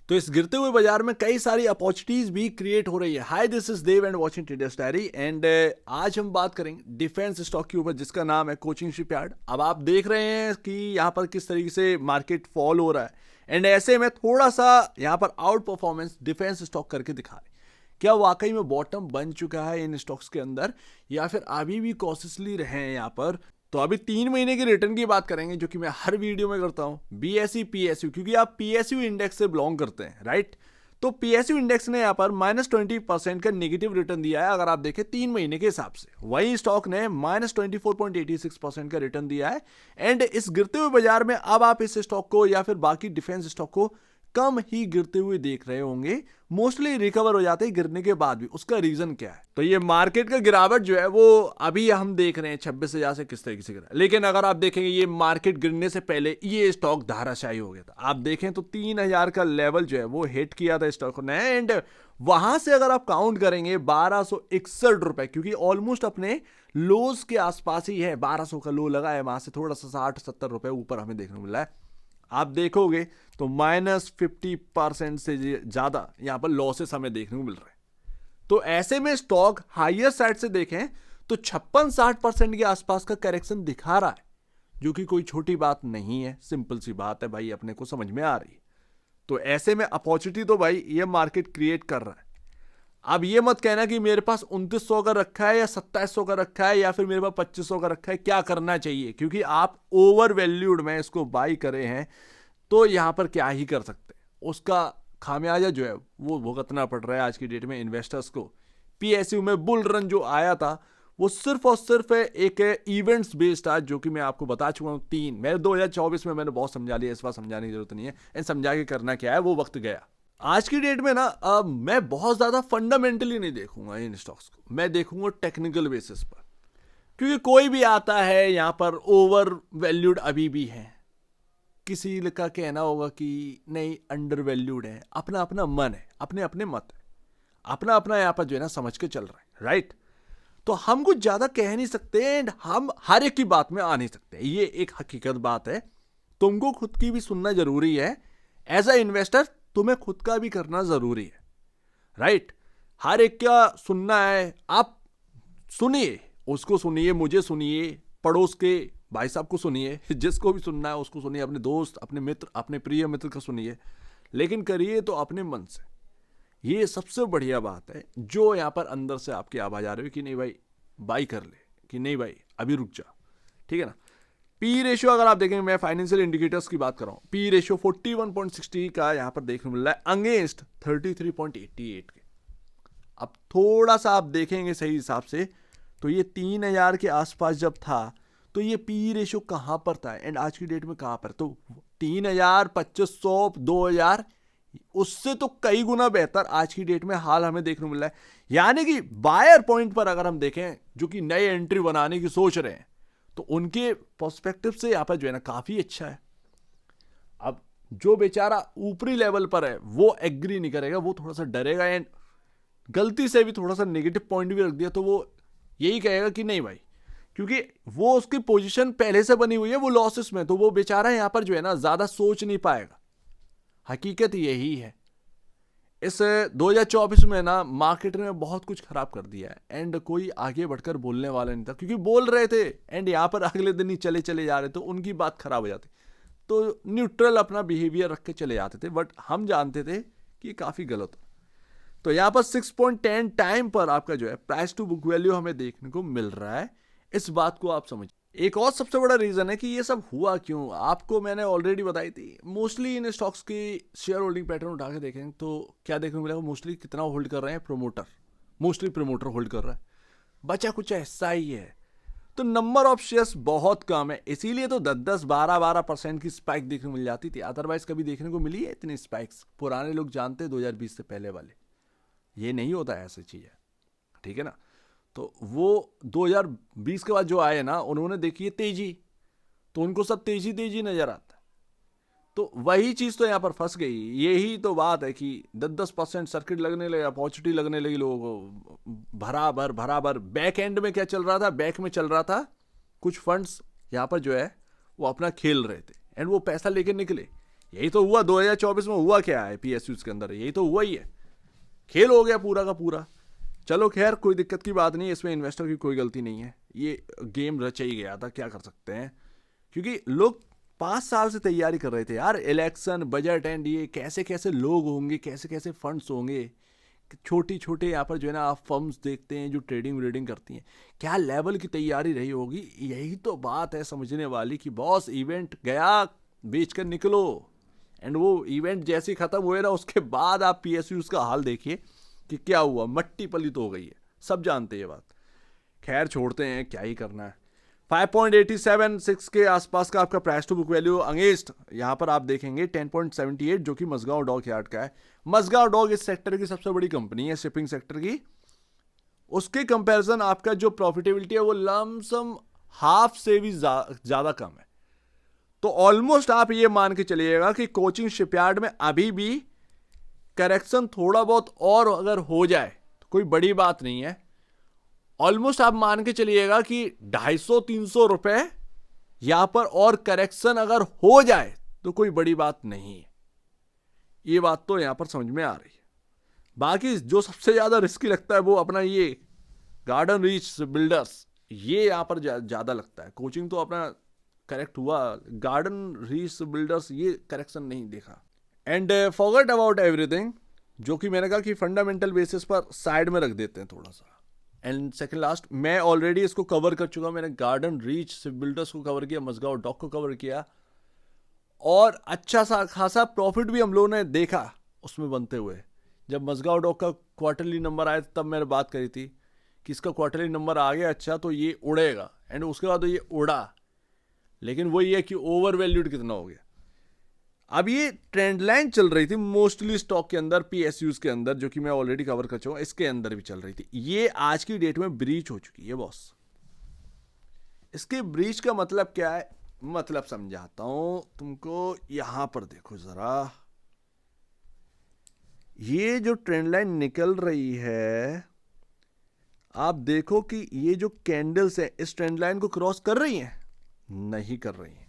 तो इस गिरते हुए बाजार में कई सारी अपॉर्चुनिटीज भी क्रिएट हो रही है। Hi, this is Dev and watching traders diary and आज हम बात करेंगे डिफेंस स्टॉक के ऊपर जिसका नाम है कोचिंग शिपयार्ड। अब आप देख रहे हैं कि यहाँ पर किस तरीके से मार्केट फॉल हो रहा है एंड ऐसे में थोड़ा सा यहाँ पर आउट परफॉर्मेंस डिफेंस स्टॉक करके दिखा रहे हैं। क्या वाकई में बॉटम बन चुका है इन स्टॉक्स के अंदर या फिर अभी भी कॉशियसली रहे हैं यहाँ पर? तो अभी 3 महीने के रिटर्न की बात करेंगे जो कि मैं हर वीडियो में करता हूं। बीएसई पीएसयू, क्योंकि आप पीएसयू इंडेक्स से बिलोंग करते हैं, राइट? तो पीएसयू इंडेक्स ने यहाँ पर -20% का नेगेटिव रिटर्न दिया है अगर आप देखें 3 महीने के हिसाब से। वही स्टॉक ने -24.86% का रिटर्न दिया है एंड इस गिरते हुए बाजार में अब आप इस स्टॉक को या फिर बाकी डिफेंस स्टॉक को कम ही गिरते हुए देख रहे होंगे। मोस्टली रिकवर हो जाते हैं गिरने के बाद भी। उसका रीजन क्या है? तो ये मार्केट का गिरावट जो है वो अभी हम देख रहे हैं 26,000 से किस तरीके से गिरा, लेकिन अगर आप देखेंगे ये मार्केट गिरने से पहले ये स्टॉक धाराशायी हो गया था। आप देखें तो 3,000 का लेवल जो है वो हिट किया था स्टॉक ने एंड वहां से अगर आप काउंट करेंगे 1261 रुपए, क्योंकि ऑलमोस्ट अपने लोज के आसपास ही है। 1200 का लो लगा है, वहां से थोड़ा सा 60-70 रुपए ऊपर हमें देखने को मिला है। आप देखोगे तो -50% से ज्यादा यहां पर लॉसेस हमें देखने को मिल रहे हैं। तो ऐसे में स्टॉक हायर साइड से देखें तो 56-60% के आसपास का करेक्शन दिखा रहा है, जो कि कोई छोटी बात नहीं है। सिंपल सी बात है भाई, अपने को समझ में आ रही है। तो ऐसे में अपॉर्चुनिटी तो भाई ये मार्केट क्रिएट कर रहा है। अब ये मत कहना कि मेरे पास 2900 का रखा है या 2700 का रखा है या फिर मेरे पास 2500 का रखा है, क्या करना चाहिए? क्योंकि आप ओवर वैल्यूड में इसको बाई करे हैं तो यहां पर क्या ही कर सकते हैं। उसका खामियाजा जो है वो भुगतना पड़ रहा है आज की डेट में इन्वेस्टर्स को। पीएसयू में बुल रन जो आया था वो सिर्फ और सिर्फ एक इवेंट्स बेस्ड था, जो कि मैं आपको बता चुका हूं। मेरे 2024 में मैंने बहुत समझा लिया, इस बार समझाने की जरूरत नहीं है। एंड समझा के करना क्या है, वो वक्त गया। आज की डेट में ना मैं बहुत ज्यादा फंडामेंटली नहीं देखूंगा इन स्टॉक्स को, मैं देखूंगा टेक्निकल बेसिस पर। क्योंकि कोई भी आता है यहाँ पर ओवर वैल्यूड अभी भी है, किसी का कहना होगा कि नहीं अंडर वैल्यूड है। अपना अपना मन है, अपने अपने मत है, अपना अपना यहाँ पर जो है ना समझ के चल रहा है, राइट? तो हम कुछ ज्यादा कह नहीं सकते एंड हम हर एक की बात में आ नहीं सकते, ये एक हकीकत बात है। तुमको खुद की भी सुनना जरूरी है। एज अ इन्वेस्टर तुम्हें खुद का भी करना जरूरी है, राइट? हर एक का सुनना है। आप सुनिए, उसको सुनिए, मुझे सुनिए, पड़ोस के भाई साहब को सुनिए, जिसको भी सुनना है उसको सुनिए, अपने दोस्त, अपने मित्र, अपने प्रिय मित्र को सुनिए, लेकिन करिए तो अपने मन से। ये सबसे बढ़िया बात है जो यहाँ पर अंदर से आपकी आवाज आ रही है कि नहीं भाई बाई कर ले, कि नहीं भाई अभी रुक जा, ठीक है ना? पी रेशियो अगर आप देखेंगे, मैं फाइनेंशियल इंडिकेटर्स की बात कर रहा हूं। पी रेशियो 41.60 का यहां पर देखने को मिल रहा है अगेंस्ट 33.88 के। अब थोड़ा सा आप देखेंगे सही हिसाब से तो ये 3,000 के आसपास जब था तो ये पी रेशियो कहां पर था एंड आज की डेट में कहां पर? तो 3,000, 2500, 2,000, उससे तो कई गुना बेहतर आज की डेट में हाल हमें देखने को मिल रहा है। यानी कि बायर पॉइंट पर अगर हम देखें जो कि नए एंट्री बनाने की सोच रहे हैं तो उनके पर्सपेक्टिव से यहां पर जो है ना काफी अच्छा है। अब जो बेचारा ऊपरी लेवल पर है वो एग्री नहीं करेगा, वो थोड़ा सा डरेगा एंड गलती से भी थोड़ा सा नेगेटिव पॉइंट भी रख दिया तो वो यही कहेगा कि नहीं भाई, क्योंकि वो उसकी पोजीशन पहले से बनी हुई है, वो लॉसेस में, तो वो बेचारा यहां पर जो है ना ज्यादा सोच नहीं पाएगा। हकीकत यही है। इस 2024 में ना मार्केट ने बहुत कुछ खराब कर दिया है एंड कोई आगे बढ़कर बोलने वाला नहीं था, क्योंकि बोल रहे थे एंड यहाँ पर अगले दिन ही चले चले जा रहे थे, उनकी बात खराब हो जाती, तो न्यूट्रल अपना बिहेवियर रख के चले जाते थे। बट हम जानते थे कि काफ़ी गलत हो। तो यहाँ पर 6.10 टाइम पर आपका जो है प्राइस टू बुक वैल्यू हमें देखने को मिल रहा है। इस बात को आप समझ। एक और सबसे बड़ा रीजन है कि ये सब हुआ क्यों, आपको मैंने ऑलरेडी बताई थी। मोस्टली इन स्टॉक्स की शेयर होल्डिंग पैटर्न उठा के देखें तो क्या देखने को मिलेगा, मोस्टली कितना होल्ड कर रहे हैं प्रोमोटर, मोस्टली प्रोमोटर होल्ड कर रहा है, बचा कुछ ऐसा ही है। तो नंबर ऑफ शेयर्स बहुत कम है, इसीलिए तो 10-10, 12-12% की स्पाइक देखने को मिल जाती थी। अदरवाइज कभी देखने को मिली है इतनी स्पाइक्स? पुराने लोग जानते हैं 2020 से पहले वाले, ये नहीं होता है ऐसी चीज़ है, ठीक है ना? तो वो 2020 के बाद जो आए ना, उन्होंने देखी है तेजी, तो उनको सब तेजी तेजी नजर आता है। तो वही चीज तो यहाँ पर फंस गई। यही तो बात है कि 10-10% सर्किट लगने लगे, अपॉर्चुनिटी लगने लगी लोगों को बराबर बराबर। बैक एंड में क्या चल रहा था? बैक में चल रहा था कुछ फंड्स यहाँ पर जो है वो अपना खेल रहे थे एंड वो पैसा लेके निकले। यही तो हुआ 2024 में। हुआ क्या है पीएसयूज के अंदर? यही तो हुआ ही है, खेल हो गया पूरा का पूरा। चलो खैर, कोई दिक्कत की बात नहीं है, इसमें इन्वेस्टर की कोई गलती नहीं है, ये गेम रचा ही गया था, क्या कर सकते हैं। क्योंकि लोग 5 साल से तैयारी कर रहे थे यार, इलेक्शन, बजट एंड ये कैसे कैसे लोग होंगे, कैसे कैसे फंड्स होंगे, छोटी छोटे यहाँ पर जो है ना आप फर्म्स देखते हैं जो ट्रेडिंग व्रेडिंग करती हैं, क्या लेवल की तैयारी रही होगी। यही तो बात है समझने वाली कि बॉस इवेंट गया, बेच कर निकलो, एंड वो इवेंट जैसे खत्म हुए ना उसके बाद आप पीएसयूज का हाल देखिए कि क्या हुआ, मट्टी पलित हो गई है, सब जानते हैं ये बात। खैर छोड़ते हैं, क्या ही करना है। 5.876 के आसपास का आपका price to book value against यहाँ पर आप देखेंगे 10.78, जो कि मजगांव डॉक यार्ड का है। मजगांव डॉक इस सेक्टर की सबसे बड़ी कंपनी है, शिपिंग सेक्टर की। उसके कंपैरिजन आपका जो प्रॉफिटेबिलिटी है वो लमसम हाफ से भी ज्यादा कम है। तो ऑलमोस्ट आप ये मान के चलिएगा कि कोचिन शिपयार्ड में अभी भी करेक्शन थोड़ा बहुत और अगर हो जाए तो कोई बड़ी बात नहीं है। ऑलमोस्ट आप मान के चलिएगा कि 250-300 रुपए यहां पर और करेक्शन अगर हो जाए तो कोई बड़ी बात नहीं है। ये बात तो यहां पर समझ में आ रही है। बाकी जो सबसे ज्यादा रिस्की लगता है वो अपना ये गार्डन रीच बिल्डर्स, ये यहां पर ज्यादा लगता है। कोचिंग तो अपना करेक्ट हुआ, गार्डन रीच बिल्डर्स ये करेक्शन नहीं देखा। एंड फॉरगेट अबाउट एवरीथिंग, जो कि मैंने कहा कि फंडामेंटल बेसिस पर साइड में रख देते हैं थोड़ा सा। एंड सेकंड लास्ट, मैं ऑलरेडी इसको कवर कर चुका हूं, मैंने गार्डन रीच शिप बिल्डर्स को कवर किया, मजगांव डॉक को कवर किया, और अच्छा सा खासा प्रॉफिट भी हम लोगों ने देखा उसमें बनते हुए। जब मजगांव डॉक का क्वार्टरली नंबर आया तब मैंने बात करी थी कि इसका क्वार्टरली नंबर आ गया अच्छा तो ये उड़ेगा, एंड उसके बाद तो ये उड़ा, लेकिन वही है कि ओवर वैल्यूड कितना हो गया। अब ये ट्रेंड लाइन चल रही थी मोस्टली स्टॉक के अंदर, पीएसयूज के अंदर, जो कि मैं ऑलरेडी कवर कर चुका हूं, इसके अंदर भी चल रही थी। ये आज की डेट में ब्रीच हो चुकी है बॉस। इसके ब्रीच का मतलब क्या है, मतलब समझाता हूं तुमको। यहां पर देखो जरा, ये जो ट्रेंड लाइन निकल रही है, आप देखो कि ये जो कैंडल्स है इस ट्रेंड लाइन को क्रॉस कर रही हैं? नहीं कर रही हैं।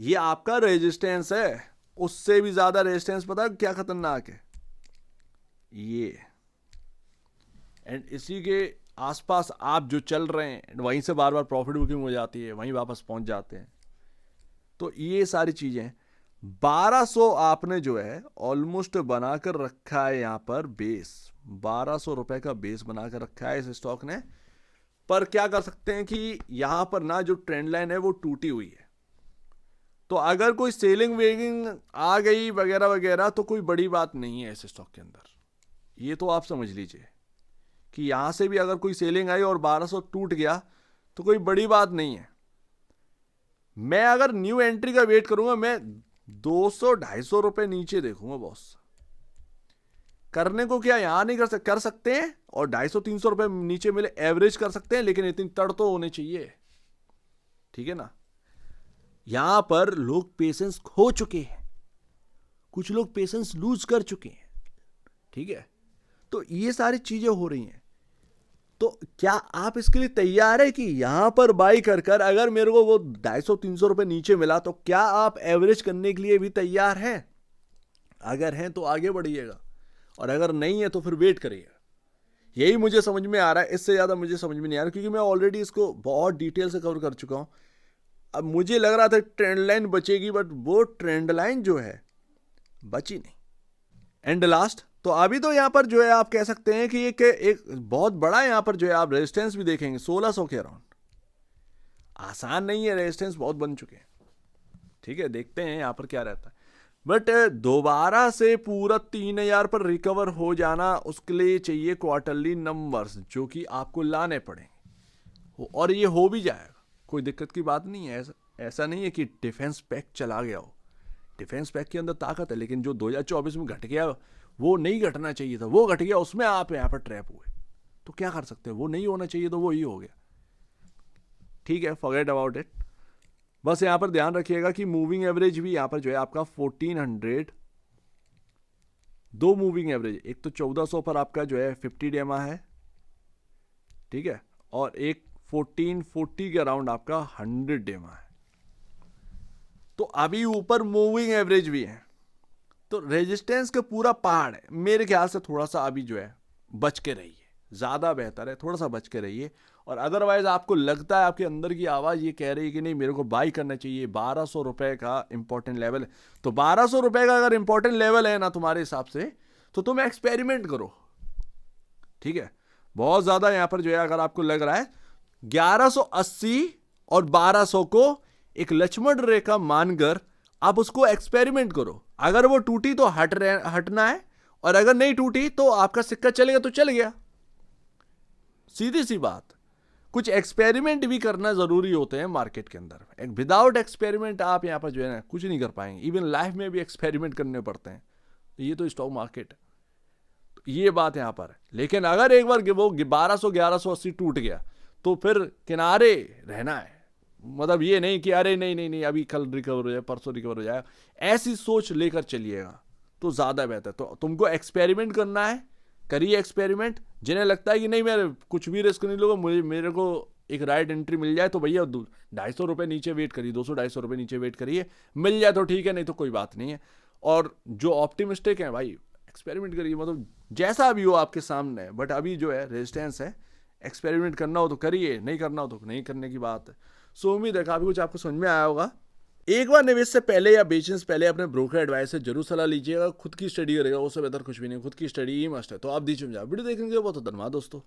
ये आपका रेजिस्टेंस है, उससे भी ज्यादा रेजिस्टेंस पता है क्या खतरनाक है? ये। एंड इसी के आसपास आप जो चल रहे हैं, वहीं से बार बार प्रॉफिट बुकिंग हो जाती है, वहीं वापस पहुंच जाते हैं। तो ये सारी चीजें 1200 आपने जो है ऑलमोस्ट बनाकर रखा है यहां पर बेस, 1200 रुपए का बेस बनाकर रखा है इस स्टॉक ने। पर क्या कर सकते हैं कि यहां पर ना जो ट्रेंड लाइन है वो टूटी हुई है, तो अगर कोई सेलिंग वेलिंग आ गई वगैरह वगैरह तो कोई बड़ी बात नहीं है इस स्टॉक के अंदर। ये तो आप समझ लीजिए कि यहां से भी अगर कोई सेलिंग आई और 1200 टूट गया तो कोई बड़ी बात नहीं है। मैं अगर न्यू एंट्री का वेट करूंगा, मैं 200-250 रुपए नीचे देखूंगा बॉस। करने को क्या यहां नहीं कर सकते हैं, और 250-300 रुपए नीचे मिले एवरेज कर सकते हैं, लेकिन इतनी तड़ तो होनी चाहिए, ठीक है ना। यहां पर लोग पेशेंस खो चुके हैं, कुछ लोग पेशेंस लूज कर चुके हैं, ठीक है। तो ये सारी चीजें हो रही हैं। तो क्या आप इसके लिए तैयार है कि यहां पर बाई कर अगर मेरे को वो 250-300 रुपए नीचे मिला तो क्या आप एवरेज करने के लिए भी तैयार हैं? अगर हैं तो आगे बढ़िएगा, और अगर नहीं है तो फिर वेट करिएगा। यही मुझे समझ में आ रहा है, इससे ज्यादा मुझे समझ में नहीं आ रहा, क्योंकि मैं ऑलरेडी इसको बहुत डिटेल से कवर कर चुका हूं। अब मुझे लग रहा था ट्रेंड लाइन बचेगी, बट वो ट्रेंड लाइन जो है बची नहीं। एंड लास्ट, तो अभी तो यहां पर जो है आप कह सकते हैं कि एक बहुत बड़ा यहां पर जो है आप रेजिस्टेंस भी देखेंगे 1600 के अराउंड। आसान नहीं है, रेजिस्टेंस बहुत बन चुके हैं, ठीक है। देखते हैं यहां पर क्या रहता है, बट दोबारा से पूरा 3000 पर रिकवर हो जाना, उसके लिए चाहिए क्वार्टरली नंबर्स जो कि आपको लाने पड़ेंगे, और ये हो भी जाएगा, कोई दिक्कत की बात नहीं है। ऐसा नहीं है कि डिफेंस पैक चला गया हो, डिफेंस पैक के अंदर ताकत है, लेकिन जो 2024 में घट गया वो नहीं घटना चाहिए था, वो घट गया, उसमें आप यहां पर ट्रैप हुए, तो क्या कर सकते हैं, वो नहीं होना चाहिए तो वो ही हो गया, ठीक है। Forget about it. बस यहां पर ध्यान रखिएगा कि मूविंग एवरेज भी यहां पर जो है आपका 1400, दो मूविंग एवरेज, एक तो 1400 पर आपका जो है 50 डेमा है, ठीक है, और एक 1440 के अराउंड आपका 100 डेमा है। तो अभी ऊपर मूविंग एवरेज भी है, तो रेजिस्टेंस का पूरा पहाड़ है। मेरे ख्याल से थोड़ा सा अभी जो है बच के रहिए, ज़्यादा बेहतर है, थोड़ा सा बच के रहिए। और अदरवाइज आपको लगता है, आपके अंदर की आवाज़ ये कह रही है कि नहीं मेरे को बाई करना चाहिए, 1200 रुपये का इंपॉर्टेंट लेवल है, तो 1200 रुपये का अगर इंपॉर्टेंट लेवल है ना तुम्हारे हिसाब से, तो तुम एक्सपेरिमेंट करो, ठीक है। बहुत ज़्यादा यहाँ पर जो है अगर आपको लग रहा है 1180 और 1200 को एक लक्ष्मण रेखा मानकर आप उसको एक्सपेरिमेंट करो। अगर वो टूटी तो हटना है, और अगर नहीं टूटी तो आपका सिक्का चलेगा तो चल गया, सीधी सी बात। कुछ एक्सपेरिमेंट भी करना जरूरी होते हैं मार्केट के अंदर। एक विदाउट एक्सपेरिमेंट आप यहाँ पर जो है ना कुछ नहीं कर पाएंगे। इवन लाइफ में भी एक्सपेरिमेंट करने पड़ते हैं, ये तो स्टॉक मार्केट है, तो ये बात यहाँ पर है। लेकिन अगर एक बार वो 1200-1180 टूट गया तो फिर किनारे रहना है। मतलब ये नहीं कि अरे नहीं नहीं नहीं अभी कल रिकवर हो जाए, परसों रिकवर हो जाए, ऐसी सोच लेकर चलिएगा तो ज़्यादा बेहतर। तो तुमको एक्सपेरिमेंट करना है, करिए एक्सपेरिमेंट। जिन्हें लगता है कि नहीं मैं कुछ भी रिस्क नहीं लूँगा, मेरे को एक राइट एंट्री मिल जाए, तो भैया 250 नीचे वेट करिए, 200-250 नीचे वेट करिए, मिल जाए तो ठीक है, नहीं तो कोई बात नहीं है। और जो ऑप्टिमिस्टिक है भाई एक्सपेरिमेंट करिए, मतलब जैसा भी हो आपके सामने। बट अभी जो है रेजिस्टेंस है, एक्सपेरिमेंट करना हो तो करिए, नहीं करना हो तो नहीं करने की बात है। सो उम्मीद है काफ़ी कुछ आपको समझ में आया होगा। एक बार निवेश से पहले या बेचने से पहले अपने ब्रोकर एडवाइस से जरूर सलाह लीजिएगा। खुद की स्टडी करेगा, उससे बेहतर कुछ भी नहीं, खुद की स्टडी ही मस्ट है। तो आप दीजिए वीडियो देखने के लिए बहुत धन्यवाद दोस्तों।